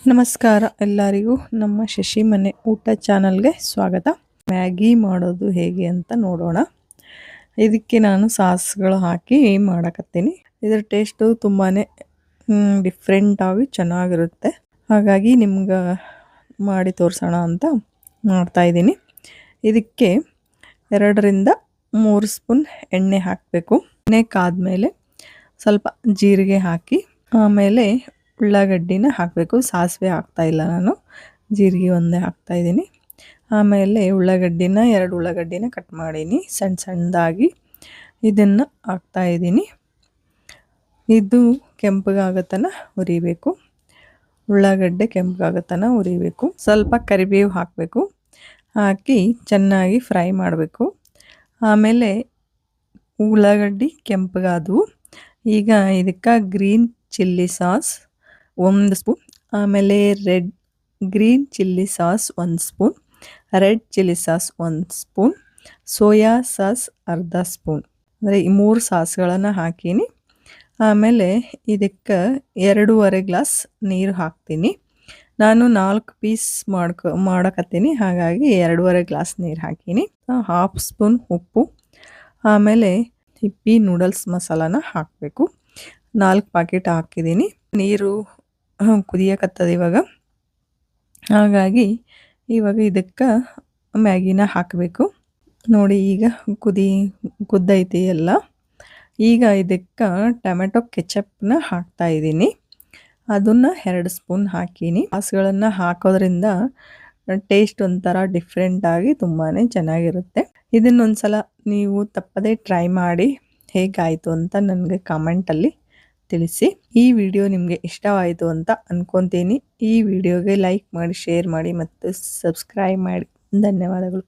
ನಮಸ್ಕಾರ ಎಲ್ಲರಿಗೂ ನಮ್ಮ ಶಶಿ ಮನೆ ಊಟ ಚಾನಲ್ಗೆ ಸ್ವಾಗತ. ಮ್ಯಾಗಿ ಮಾಡೋದು ಹೇಗೆ ಅಂತ ನೋಡೋಣ. ಇದಕ್ಕೆ ನಾನು ಸಾಸ್ಗಳು ಹಾಕಿ ಮಾಡಕತ್ತೀನಿ. ಇದರ ಟೇಸ್ಟು ತುಂಬಾ ಡಿಫ್ರೆಂಟ್ ಆಗಿ ಚೆನ್ನಾಗಿರುತ್ತೆ. ಹಾಗಾಗಿ ನಿಮ್ಗೆ ಮಾಡಿ ತೋರಿಸೋಣ ಅಂತ ಮಾಡ್ತಾ ಇದ್ದೀನಿ. ಇದಕ್ಕೆ 2ರಿಂದ 3 ಸ್ಪೂನ್ ಎಣ್ಣೆ ಹಾಕಬೇಕು. ಎಣ್ಣೆ ಕಾದ್ಮೇಲೆ ಸ್ವಲ್ಪ ಜೀರಿಗೆ ಹಾಕಿ ಆಮೇಲೆ ಉಳ್ಳಾಗಡ್ಡಿನ ಹಾಕಬೇಕು. ಸಾಸಿವೆ ಹಾಕ್ತಾ ಇಲ್ಲ, ನಾನು ಜೀರಿಗೆ ಒಂದೇ ಹಾಕ್ತಾ ಇದ್ದೀನಿ. ಆಮೇಲೆ 2 ಉಳ್ಳಾಗಡ್ಡಿನ ಕಟ್ ಮಾಡೀನಿ ಸಣ್ಣದಾಗಿ. ಇದನ್ನು ಹಾಕ್ತಾ ಇದ್ದೀನಿ. ಇದು ಕೆಂಪಗಾಗತನ ಹುರಿಬೇಕು. ಉಳ್ಳಾಗಡ್ಡೆ ಕೆಂಪಗಾಗತನ ಹುರಿಬೇಕು. ಸ್ವಲ್ಪ ಕರಿಬೇವು ಹಾಕಬೇಕು. ಹಾಕಿ ಚೆನ್ನಾಗಿ ಫ್ರೈ ಮಾಡಬೇಕು. ಆಮೇಲೆ ಉಳ್ಳಾಗಡ್ಡಿ ಕೆಂಪಗಾದವು. ಈಗ ಇದಕ್ಕೆ ಗ್ರೀನ್ ಚಿಲ್ಲಿ ಸಾಸ್ 1 ಸ್ಪೂನ್, ಆಮೇಲೆ green chilli sauce 1 spoon, red chilli sauce 1 spoon, soya sauce ಅರ್ಧ ಸ್ಪೂನ್, ಅಂದರೆ ಈ 3 ಸಾಸ್ಗಳನ್ನು ಹಾಕೀನಿ. ಆಮೇಲೆ ಇದಕ್ಕೆ 2.5 ಗ್ಲಾಸ್ ನೀರು ಹಾಕ್ತೀನಿ. ನಾನು 4 ಪೀಸ್ ಮಾಡಕತ್ತೀನಿ, ಹಾಗಾಗಿ 2.5 ಗ್ಲಾಸ್ ನೀರು ಹಾಕೀನಿ. 1/2 ಸ್ಪೂನ್ ಉಪ್ಪು, ಆಮೇಲೆ ಹಿಪ್ಪಿ ನೂಡಲ್ಸ್ ಮಸಾಲಾನ ಹಾಕಬೇಕು. 4 ಪ್ಯಾಕೆಟ್ ಹಾಕಿದ್ದೀನಿ. ನೀರು ಕುದಿಯಕತ್ತದ ಇವಾಗ. ಹಾಗಾಗಿ ಇವಾಗ ಇದಕ್ಕೆ ಮ್ಯಾಗಿನ ಹಾಕಬೇಕು. ನೋಡಿ ಈಗ ಕುದ್ದೈತಿ ಎಲ್ಲ. ಈಗ ಇದಕ್ಕೆ ಟೊಮೆಟೊ ಕೆಚಪ್ನ ಹಾಕ್ತಾ ಇದ್ದೀನಿ. ಅದನ್ನು 2 ಸ್ಪೂನ್ ಹಾಕೀನಿ. ಸಾಸ್ಗಳನ್ನು ಹಾಕೋದ್ರಿಂದ ಟೇಸ್ಟ್ ಒಂಥರ ಡಿಫ್ರೆಂಟಾಗಿ ತುಂಬಾ ಚೆನ್ನಾಗಿರುತ್ತೆ. ಇದನ್ನೊಂದ್ಸಲ ನೀವು ತಪ್ಪದೇ ಟ್ರೈ ಮಾಡಿ ಹೇಗಾಯಿತು ಅಂತ ನನಗೆ ಕಾಮೆಂಟಲ್ಲಿ ತಿಳಿಸಿ. ಈ ವಿಡಿಯೋ ನಿಮಗೆ ಇಷ್ಟವಾಯಿತು ಅಂತ ಅನ್ಕೊತೀನಿ. ಈ ವಿಡಿಯೋಗೆ ಲೈಕ್ ಮಾಡಿ, ಶೇರ್ ಮಾಡಿ ಮತ್ತು ಸಬ್ಸ್ಕ್ರೈಬ್ ಮಾಡಿ. ಧನ್ಯವಾದಗಳು.